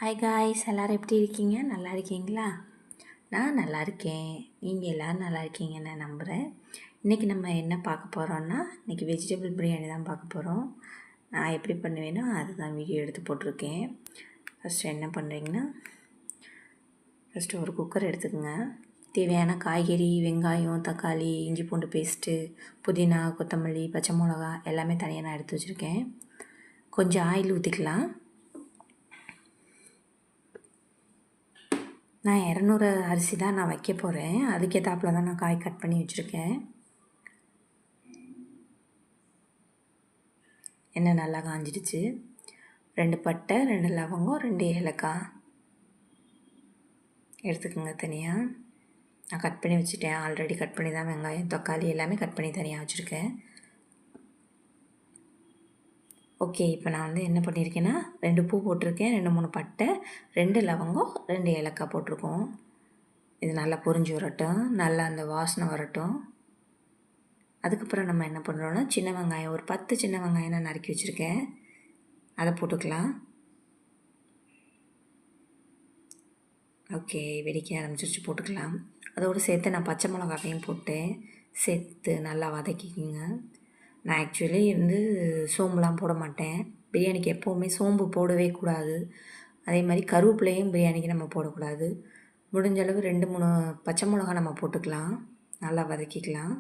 Hi guys, எல்லோரும் எப்படி இருக்கீங்க? நல்லா இருக்கீங்களா? நான் நல்லா இருக்கேன். நீங்கள் எல்லோரும் நல்லா இருக்கீங்கன்னு நான் நம்புகிறேன். இன்றைக்கி நம்ம என்ன பார்க்க போகிறோன்னா, இன்றைக்கி வெஜிடபிள் பிரியாணி தான் பார்க்க போகிறோம். நான் எப்படி பண்ணுவேனோ அதுதான் வீடியோ எடுத்து போட்டிருக்கேன். ஃபஸ்ட்டு என்ன பண்ணுறீங்கன்னா, ஃபஸ்ட்டு ஒரு குக்கர் எடுத்துக்கோங்க. தேவையான காய்கறி, வெங்காயம், தக்காளி, இஞ்சி பூண்டு பேஸ்ட்டு, புதினா, கொத்தமல்லி, பச்சை மிளகா எல்லாமே தனியாக நான் எடுத்து வச்சுருக்கேன். கொஞ்சம் ஆயில் ஊற்றிக்கலாம். நான் 200 அரிசி தான் நான் வைக்க போகிறேன். அதுக்கேற்றாப்புல தான் நான் காய் கட் பண்ணி வச்சுருக்கேன். எண்ணெய் நல்லா காஞ்சிடுச்சு. 2 பட்டை, 2 லவங்கம், 2 ஏலக்காய் எடுத்துக்கோங்க தனியாக. நான் கட் பண்ணி வச்சுட்டேன். ஆல்ரெடி கட் பண்ணி தான் வெங்காயம், தக்காளி எல்லாமே கட் பண்ணி தனியாக வச்சுருக்கேன். ஓகே, இப்போ நான் வந்து என்ன பண்ணியிருக்கேன்னா 2 பூ போட்டிருக்கேன், 2 3 பட்டை, 2 லவங்கம், 2 ஏலக்காய் போட்டிருக்கோம். இது நல்லா பொரிஞ்சு வரட்டும், நல்லா அந்த வாசனை வரட்டும். அதுக்கப்புறம் நம்ம என்ன பண்ணுறோன்னா, சின்ன வெங்காயம் ஒரு 10 சின்ன வெங்காயம் நான் நறுக்கி வச்சுருக்கேன், அதை போட்டுக்கலாம். ஓகே, வெடிக்க ஆரம்பிச்சிருச்சு, போட்டுக்கலாம். அதோடு சேர்த்து நான் பச்சை மிளகாவையும் போட்டேன், சேர்த்து நல்லா வதக்கிக்கிங்க. நான் ஆக்சுவலி வந்து சோம்புலாம் போட மாட்டேன். பிரியாணிக்கு எப்போவுமே சோம்பு போடவே கூடாது. அதே மாதிரி கருவேப்பிலையும் பிரியாணிக்கு நம்ம போடக்கூடாது. முடிஞ்ச அளவு 2 3 பச்சை மிளகா நம்ம போட்டுக்கலாம். நல்லா வதக்கிக்கலாம்.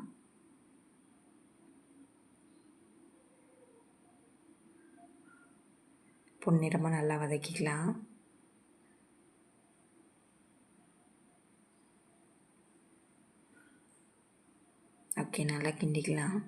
பொன்னிறமாக நல்லா வதக்கிக்கலாம். ஓகே, நல்லா கிண்டிக்கலாம்.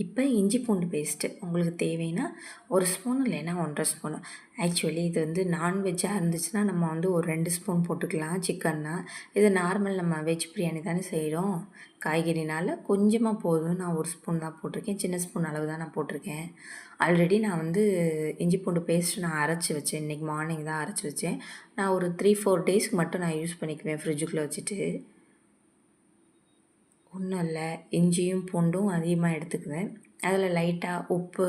இப்போ இஞ்சி பூண்டு பேஸ்ட்டு உங்களுக்கு தேவைன்னா 1 ஸ்பூன் இல்லைன்னா 1.5 ஸ்பூன். ஆக்சுவலி இது வந்து நான்வெஜ்ஜாக இருந்துச்சுன்னா நம்ம வந்து ஒரு 2 ஸ்பூன் போட்டுக்கலாம். சிக்கன்னா இது நார்மல் நம்ம வெஜ் பிரியாணி தானே செய்கிறோம், காய்கறினால் கொஞ்சமாக போதும். நான் 1 ஸ்பூன் தான் போட்டிருக்கேன், சின்ன ஸ்பூன் அளவு தான் நான் போட்டிருக்கேன். ஆல்ரெடி நான் வந்து இஞ்சி பூண்டு பேஸ்ட்டு நான் அரைச்சி வச்சேன். இன்றைக்கி மார்னிங் தான் அரைச்சி வச்சேன். நான் ஒரு 3-4 டேஸ்க்கு மட்டும் நான் யூஸ் பண்ணிக்குவேன் ஃப்ரிட்ஜுக்குள்ளே வச்சுட்டு. ஒன்றும் இல்லை, இஞ்சியும் பூண்டும் அதிகமாக எடுத்துக்குவேன். அதில் லைட்டாக உப்பு,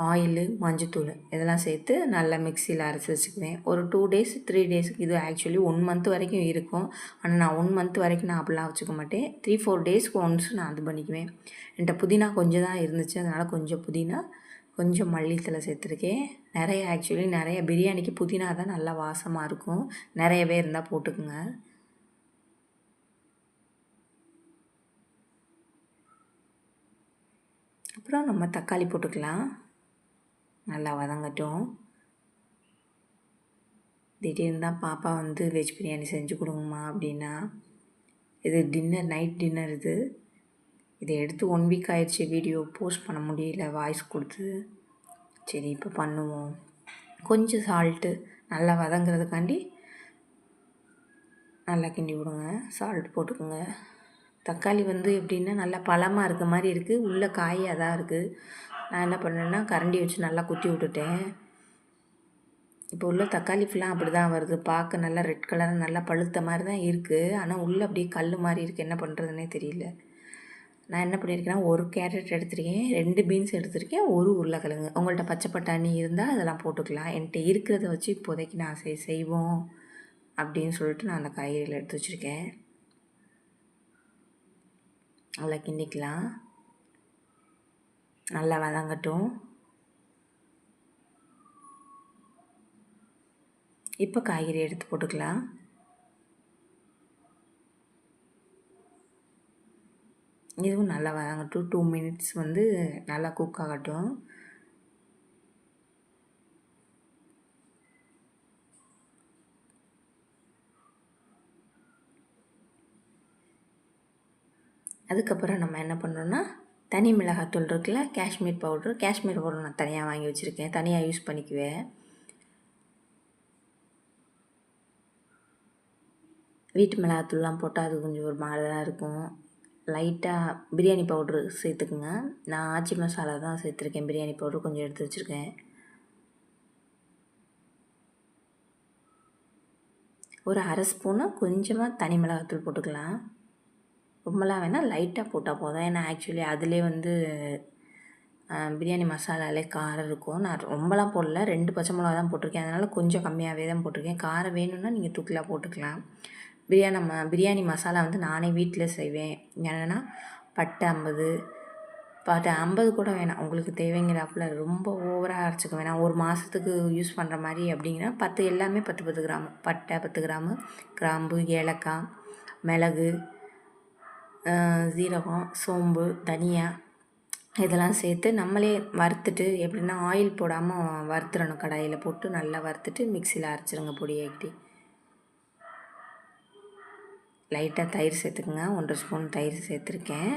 ஆயிலு, மஞ்சத்தூள் இதெல்லாம் சேர்த்து நல்லா மிக்சியில் அரைச்சி வச்சுக்குவேன். ஒரு 2 டேஸ் 3 டேஸுக்கு இது ஆக்சுவலி 1 மந்த் வரைக்கும் இருக்கும். ஆனால் நான் 1 மந்த் வரைக்கும் நான் அப்படிலாம் வச்சுக்க மாட்டேன். 3-4 டேஸ்க்கு ஒன்ஸ் நான் இது பண்ணிக்குவேன். என்கிட்ட புதினா கொஞ்சம் தான் இருந்துச்சு, அதனால் கொஞ்சம் புதினா, கொஞ்சம் மல்லித்தலை சேர்த்துருக்கேன். நிறைய பிரியாணிக்கு புதினா தான் நல்லா வாசமாக இருக்கும். நிறையவே இருந்தால் போட்டுக்குங்க. அப்புறம் நம்ம தக்காளி போட்டுக்கலாம். நல்லா வதங்கட்டும். திடீர்னு தான் பாப்பா வந்து வெஜ் பிரியாணி செஞ்சு கொடுங்கம்மா அப்படின்னா, இது நைட் டின்னர் இது. இதை எடுத்து 1 வீக் ஆயிடுச்சு, வீடியோ போஸ்ட் பண்ண முடியல வாய்ஸ் கொடுத்து. சரி, இப்போ பண்ணுவோம். கொஞ்சம் சால்ட்டு நல்லா வதங்கிறதுக்காண்டி நல்லா கிண்டி விடுங்க. சால்ட் போட்டுக்கோங்க. தக்காளி வந்து எப்படின்னா நல்லா பழமாக இருக்க மாதிரி இருக்குது, உள்ளே காயாக தான் இருக்குது. நான் என்ன பண்ணேன்னா கரண்டி வச்சு நல்லா குத்தி விட்டுட்டேன். இப்போ உள்ள தக்காளி ஃபுல்லாக அப்படி தான் வருது. பார்க்க நல்லா ரெட் கலர் நல்லா பழுத்த மாதிரி தான் இருக்குது, ஆனால் உள்ளே அப்படியே கல் மாதிரி இருக்குது. என்ன பண்ணுறதுனே தெரியல. நான் என்ன பண்ணியிருக்கேன்னா 1 கேரட் எடுத்திருக்கேன், 2 பீன்ஸ் எடுத்திருக்கேன், 1 உருளைக்கிழங்கு. உங்கள்கிட்ட பச்சை பட்டாணி இருந்தால் அதெல்லாம் போட்டுக்கலாம். என்கிட்ட இருக்கிறத வச்சு இப்போதைக்கு நான் செய்வோம் அப்படின்னு சொல்லிட்டு நான் அந்த காய்கறியில் எடுத்து வச்சுருக்கேன். நல்லா கிண்டிக்கலாம். நல்லா வதங்கட்டும். இப்போ காய்கறி எடுத்து போட்டுக்கலாம். இதுவும் நல்லா வதங்கட்டும். 2 மினிட்ஸ் வந்து நல்லா குக் ஆகட்டும். அதுக்கப்புறம் நம்ம என்ன பண்ணுறோன்னா, தனி மிளகாத்தூள் இருக்குல்ல, காஷ்மீர் பவுடர் நான் தனியாக வாங்கி வச்சுருக்கேன், தனியாக யூஸ் பண்ணிக்குவேன். வீட்டு மிளகாத்தூள்லாம் போட்டால் அது கொஞ்சம் ஒரு மாதிரி தான் இருக்கும். லைட்டாக பிரியாணி பவுட்ரு சேர்த்துக்குங்க. நான் ஆச்சி மசாலா தான் சேர்த்துருக்கேன், பிரியாணி பவுட்ரு கொஞ்சம் எடுத்து வச்சுருக்கேன். ஒரு அரை ஸ்பூனு கொஞ்சமாக தனி மிளகாத்தூள் போட்டுக்கலாம். ரொம்பலாம் வேணால் லைட்டாக போட்டால் போதும். ஏன்னா ஆக்சுவலி அதிலே வந்து பிரியாணி மசாலாலே காரம் இருக்கும். நான் ரொம்பலாம் போடல, 2 பச்சை மிளகா தான் போட்டிருக்கேன். அதனால் கொஞ்சம் கம்மியாகவே தான் போட்டிருக்கேன். காரம் வேணும்னா நீங்கள் தூக்கலாக போட்டுக்கலாம். பிரியாணி மசாலா வந்து நானே வீட்டில் செய்வேன். என்னென்னா பட்டை 50 கூட வேணாம், உங்களுக்கு தேவைங்கிறாப்புல. ரொம்ப ஓவராக அரைச்சிக்க வேணாம். ஒரு மாதத்துக்கு யூஸ் பண்ணுற மாதிரி அப்படிங்கன்னா 10 எல்லாமே 10 கிராம் பட்டை, 10 கிராமு கிராம்பு, ஏலக்காய், மிளகு, சீரகம், சோம்பு, தனியா இதெல்லாம் சேர்த்து நம்மளே வறுத்துட்டு, எப்படின்னா ஆயில் போடாமல் வறுத்துடணும். கடாயில் போட்டு நல்லா வறுத்துட்டு மிக்சியில் அரைச்சிருங்க பொடியாக்கிட்டு. லைட்டாக தயிர் சேர்த்துக்குங்க. 1 ஸ்பூன் தயிர் சேர்த்துருக்கேன்.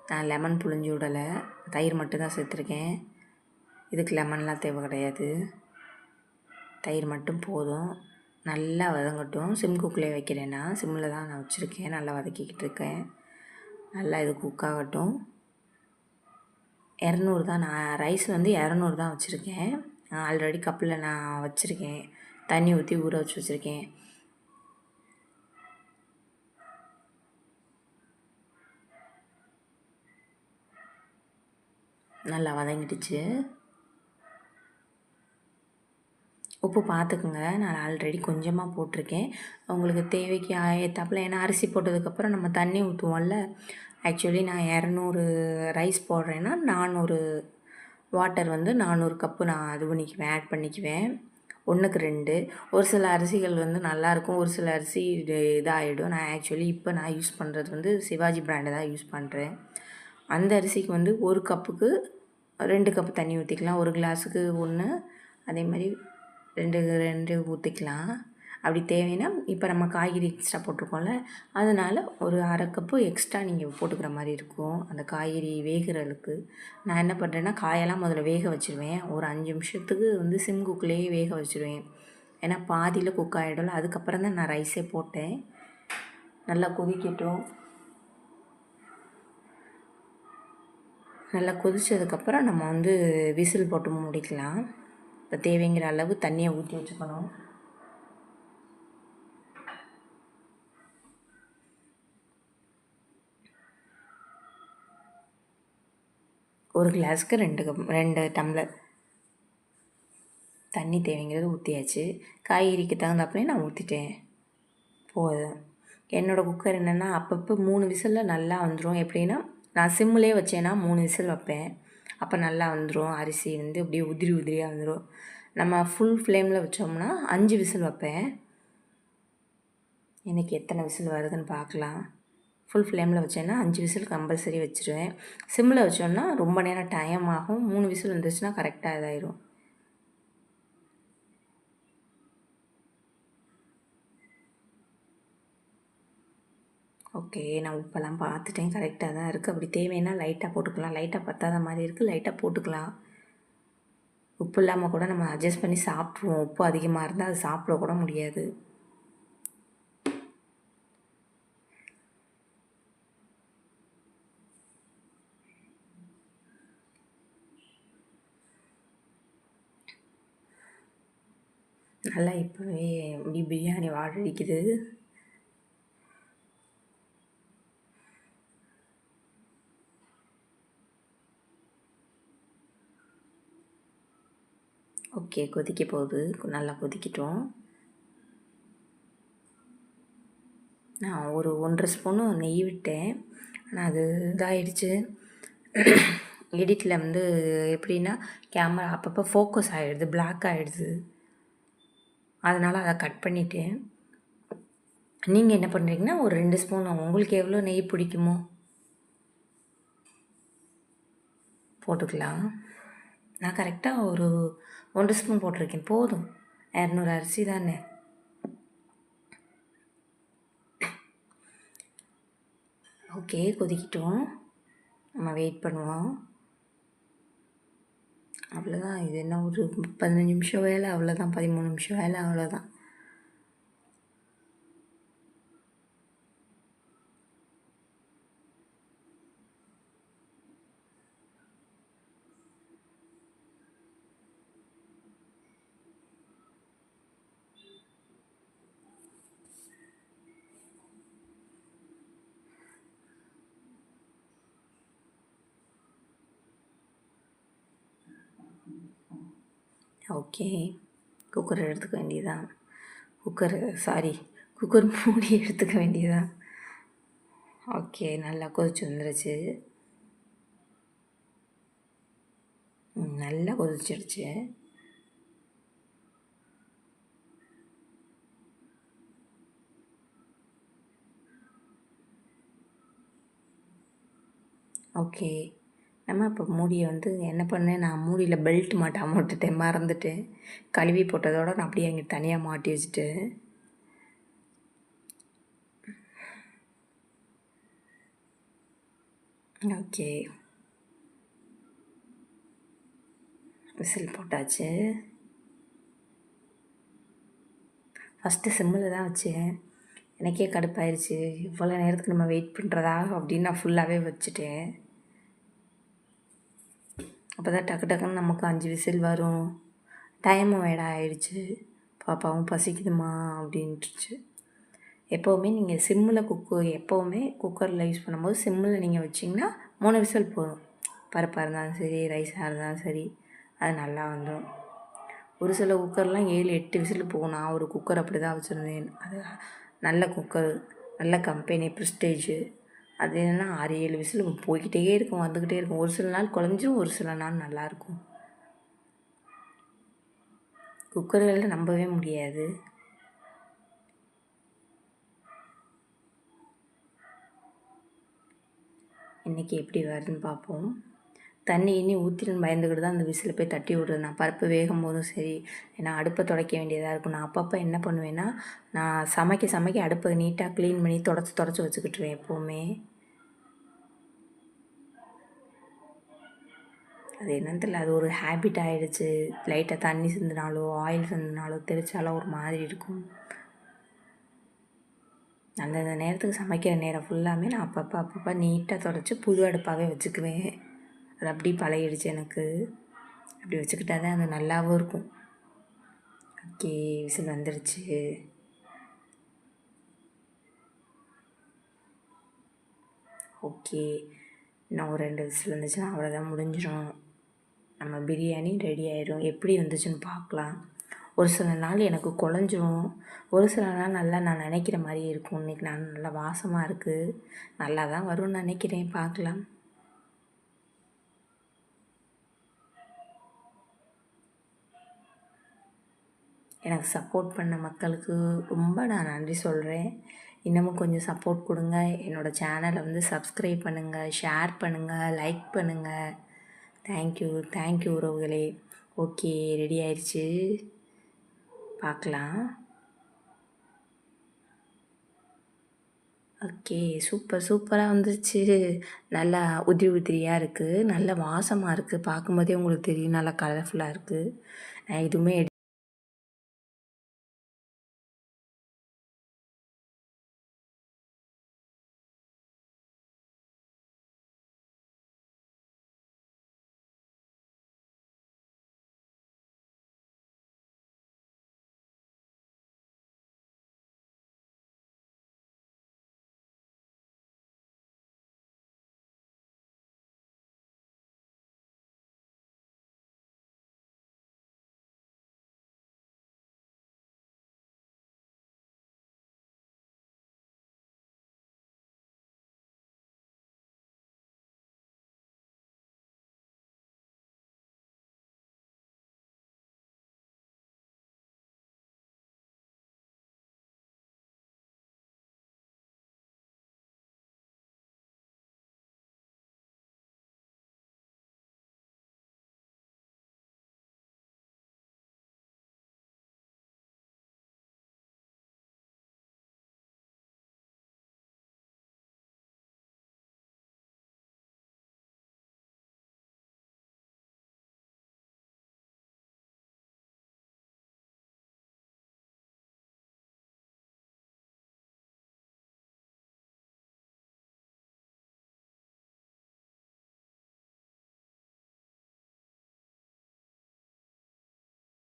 நான் லெமன் புழிஞ்சு விடலை, தயிர் மட்டும்தான் சேர்த்துருக்கேன். இதுக்கு லெமன்லாம் தேவை கிடையாது, தயிர் மட்டும் போதும். நல்லா வதங்கட்டும். சிம் குக்கில் வைக்கிறேன்னா சிம்மில் தான் நான் வச்சுருக்கேன். நல்லா வதக்கிக்கிட்டு இருக்கேன். நல்லா இது குக் ஆகட்டும். 200 தான், நான் ரைஸ் வந்து 200 தான் வச்சுருக்கேன். ஆல்ரெடி கப்பில் நான் வச்சுருக்கேன், தண்ணி ஊற்றி ஊற வச்சு வச்சுருக்கேன். நல்லா வதங்கிடுச்சு. உப்பு பார்த்துக்குங்க, நான் ஆல்ரெடி கொஞ்சமாக போட்டிருக்கேன். உங்களுக்கு தேவைக்கு ஏற்றாப்புல. ஏன்னா அரிசி போட்டதுக்கப்புறம் நம்ம தண்ணி ஊற்றுவோம்ல. ஆக்சுவலி நான் 200 ரைஸ் போடுறேன்னா 400 வாட்டர் வந்து 400 கப்பு நான் ஆட் பண்ணிக்குவேன். 1க்கு 2. ஒரு சில அரிசிகள் வந்து நல்லாயிருக்கும், ஒரு சில அரிசி இதாகிடும். நான் ஆக்சுவலி இப்போ நான் யூஸ் பண்ணுறது வந்து சிவாஜி பிராண்டை தான் யூஸ் பண்ணுறேன். அந்த அரிசிக்கு வந்து 1 கப்புக்கு 2 கப்பு தண்ணி ஊற்றிக்கலாம். 1 கிளாஸுக்கு 1, அதே மாதிரி 2 ஊற்றிக்கலாம். அப்படி தேவைன்னா இப்போ நம்ம காய்கறி எக்ஸ்ட்ரா போட்டிருக்கோம்ல, அதனால் ஒரு அரை கப்பு எக்ஸ்ட்ரா நீங்கள் போட்டுக்கிற மாதிரி இருக்கும் அந்த காய்கறி வேகிறதுக்கு. நான் என்ன பண்ணுறேன்னா காயெல்லாம் முதல்ல வேக வச்சுருவேன். ஒரு 5 நிமிஷத்துக்கு வந்து சிம் குக்கிலேயே வேக வச்சுருவேன். ஏன்னா பாதியில் குக் ஆகிடும்ல. அதுக்கப்புறம் தான் நான் ரைஸே போட்டேன். நல்லா கொதிக்கட்டும். நல்லா கொதித்ததுக்கப்புறம் நம்ம வந்து விசில் போட்டு மூடிக்கலாம். இப்போ தேவைங்கிற அளவு தண்ணியை ஊற்றி வச்சுக்கணும். ஒரு கிளாஸுக்கு 2 டம்ளர் தண்ணி தேவைங்கிறது ஊற்றியாச்சு. காய்கறிக்கு தகுந்தாப்புலே நான் ஊற்றிட்டேன், போதும். என்னோடய குக்கர் என்னென்னா அப்பப்போ 3 விசிலில் நல்லா வந்துடும். எப்படின்னா நான் சிம்மிலே வச்சேன்னா 3 விசில் வைப்பேன். அப்போ நல்லா வந்துடும். அரிசி வந்து அப்படியே உதிரியாக வந்துடும். நம்ம ஃபுல் ஃப்ளேமில் வச்சோம்னா 5 விசில் வைப்பேன். இன்றைக்கி எத்தனை விசில் வருதுன்னு பார்க்கலாம். ஃபுல் ஃப்ளேமில் வச்சேன்னா 5 விசில் கம்பல்சரி வச்சுருவேன். சிம்மில் வச்சோன்னா ரொம்ப நேரம் டைம் ஆகும். 3 விசில் வந்துச்சுன்னா கரெக்டாக இதாயிரும். ஓகே, நான் உப்பெல்லாம் பார்த்துட்டேன், கரெக்டாக தான் இருக்குது. அப்படி தேவைன்னா லைட்டாக போட்டுக்கலாம். லைட்டாக பத்தாத மாதிரி இருக்குது, லைட்டாக போட்டுக்கலாம். உப்பு இல்லாமல் கூட நம்ம அட்ஜஸ்ட் பண்ணி சாப்பிட்ருவோம். உப்பு அதிகமாக இருந்தால் அது சாப்பிட கூட முடியாது. நல்லா இப்போவே இப்படி பிரியாணி வாடடிக்குது. ஓகே, கொதிக்க போகுது. நல்லா கொதிக்கட்டும். நான் ஒரு 1.5 ஸ்பூனு நெய் விட்டேன், ஆனால் அது இதாகிடுச்சு. எடிட்டில் வந்து எப்படின்னா கேமரா அப்பப்போ ஃபோக்கஸ் ஆகிடுது, பிளாக் ஆகிடுது. அதனால் அதை கட் பண்ணிவிட்டேன். நீங்கள் என்ன பண்ணுறீங்கன்னா ஒரு 2 ஸ்பூன் உங்களுக்கு எவ்வளோ நெய் பிடிக்குமோ போட்டுக்கலாம். நான் கரெக்டாக ஒரு 1 ஸ்பூன் போட்டிருக்கேன், போதும். 200 அரிசி தானே. ஓகே, கொதிக்கிட்டோம், நம்ம வெயிட் பண்ணுவோம். அவ்வளோதான். இது என்ன ஒரு 15 நிமிஷம் வேலை, அவ்வளோதான். 13 நிமிஷம் வேலை, அவ்வளோதான். ஓகே, குக்கர் எடுத்துக்க வேண்டியதான். குக்கர் மூடி எடுத்துக்க வேண்டியதான். ஓகே, நல்லா கொதிச்சு வந்துருச்சு. நல்லா கொதிச்சிடுச்சு. ஓகே, நம்ம இப்போ மூடியை என்ன பண்ணேன், நான் மூடியில் பெல்ட் மாட்டாமல் விட்டுட்டேன், மறந்துட்டேன். கழுவி போட்டதோடு நான் அப்படியே அங்கே தனியாக மாட்டி வச்சுட்டேன். ஓகே, விசில் போட்டாச்சு. ஃபஸ்ட்டு சிம்மில் தான் வச்சேன். எனக்கே கடுப்பாயிருச்சு, இவ்வளோ நேரத்துக்கு நம்ம வெயிட் பண்ணுறதா அப்படின்னு நான் ஃபுல்லாகவே வச்சுட்டேன். அப்போ தான் டக்கு டக்குன்னு நமக்கு 5 விசில் வரும். டைமும் வேட ஆயிடுச்சு. பாப்பாவும் பசிக்குதுமா அப்படின்ட்டுருச்சு. எப்போவுமே நீங்கள் சிம்மில் எப்போவுமே குக்கரில் யூஸ் பண்ணும்போது சிம்மில் நீங்கள் வச்சிங்கன்னா 3 விசில் போதும். பருப்பாக இருந்தாலும் சரி, ரைஸாக இருந்தாலும் சரி, அது நல்லா வந்துடும். ஒரு சில குக்கர்லாம் 7-8 விசில் போகும். நான் ஒரு குக்கர் அப்படி தான் வச்சுருந்தேன். அது நல்ல குக்கர், நல்ல கம்பெனி, ப்ரிஸ்டேஜு. அது என்னென்னா 6-7 விசில் போய்கிட்டே இருக்கும், வந்துக்கிட்டே இருக்கும். ஒரு சில நாள் குழஞ்சிரும், ஒரு சில நாள் நல்லாயிருக்கும். குக்கர்களில் நம்பவே முடியாது. இன்றைக்கி எப்படி வருதுன்னு பார்ப்போம். தண்ணி இனி ஊற்றின்னு பயந்துக்கிட்டு தான் அந்த விசில் போய் தட்டி விடுறது. நான் பருப்பு வேகும் போதும் சரி, ஏன்னா அடுப்பை துடைக்க வேண்டியதாக இருக்கும். நான் அப்பப்போ என்ன பண்ணுவேன்னா, நான் சமைக்க அடுப்பை நீட்டாக க்ளீன் பண்ணி தொடச்சி வச்சுக்கிட்டுருவேன் எப்போவுமே. அது என்னன்னு தெரியல, அது ஒரு ஹேபிட் ஆகிடுச்சு. லைட்டாக தண்ணி சிந்தினாலோ ஆயில் சிந்தினாலோ தெரிச்சாலோ ஒரு மாதிரி இருக்கும். அந்தந்த நேரத்துக்கு சமைக்கிற நேரம் ஃபுல்லாமே நான் அப்பப்போ நீட்டாக தொடச்சி புது அடுப்பாகவே வச்சுக்குவேன். அது அப்படி பழகிடுச்சு எனக்கு. அப்படி வச்சுக்கிட்டா தான் அது நல்லாவும் இருக்கும். ஓகே, விசில் வந்துடுச்சு. ஓகே, இன்னும் ஒரு 2 விசில் வந்துச்சுன்னா அவ்வளோதான், முடிஞ்சிடும். நம்ம பிரியாணி ரெடி ஆயிடும். எப்படி வந்துச்சுன்னு பார்க்கலாம். ஒரு சில நாள் எனக்கு குழஞ்சிரும், ஒரு சில நாள் நல்லா நான் நினைக்கிற மாதிரி இருக்கும். இன்றைக்கி நான் நல்லா வாசமாக இருக்குது, நல்லா தான் வரும்னு நினைக்கிறேன், பார்க்கலாம். எனக்கு சப்போர்ட் பண்ண மக்களுக்கு ரொம்ப நான் நன்றி சொல்கிறேன். இன்னமும் கொஞ்சம் சப்போர்ட் கொடுங்க. என்னோடய சேனலை சப்ஸ்கிரைப் பண்ணுங்கள், ஷேர் பண்ணுங்கள், லைக் பண்ணுங்கள். தேங்க்யூ உறவுகளே. ஓகே, ரெடி ஆயிடுச்சு, பார்க்கலாம். ஓகே, சூப்பராக வந்துருச்சு. நல்லா உதிரியாக இருக்குது, நல்ல வாசமாக இருக்குது. பார்க்கும்போதே உங்களுக்கு தெரியும், நல்லா கலர்ஃபுல்லாக இருக்குது. நான் எதுவுமே